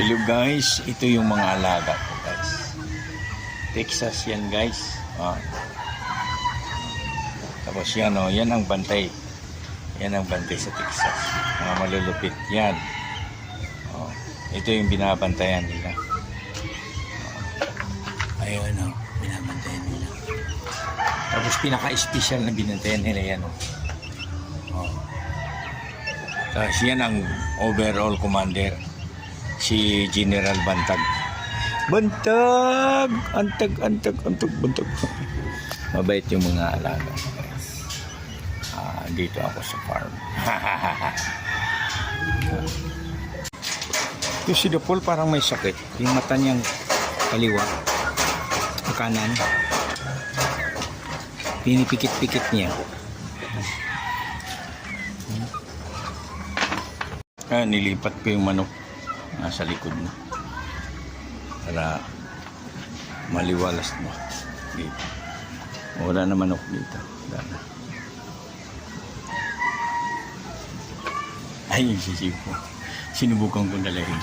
Hello guys, ito yung mga alaga ko guys. Texas yan guys. Tapos yan yan ang bantay. Yan ang bantay sa Texas. Mga malulupit yan. Ito yung binabantayan nila. Ayun binabantayan nila. Tapos pinaka-special na binabantayan nila yan. Tapos yan ang overall commander. Si General Bantag. Bantag! Antag. Mabait yung mga alaga. Dito ako sa farm. Yung si Dapol parang may sakit. Yung mata niyang kaliwa. Ang kanan. Pinipikit-pikit niya. Nilipat ko yung manok. Nasa likod na para maliwalas na dito. Wala na manok dito. Ay, yung sisipo sinubukan ko dalahin.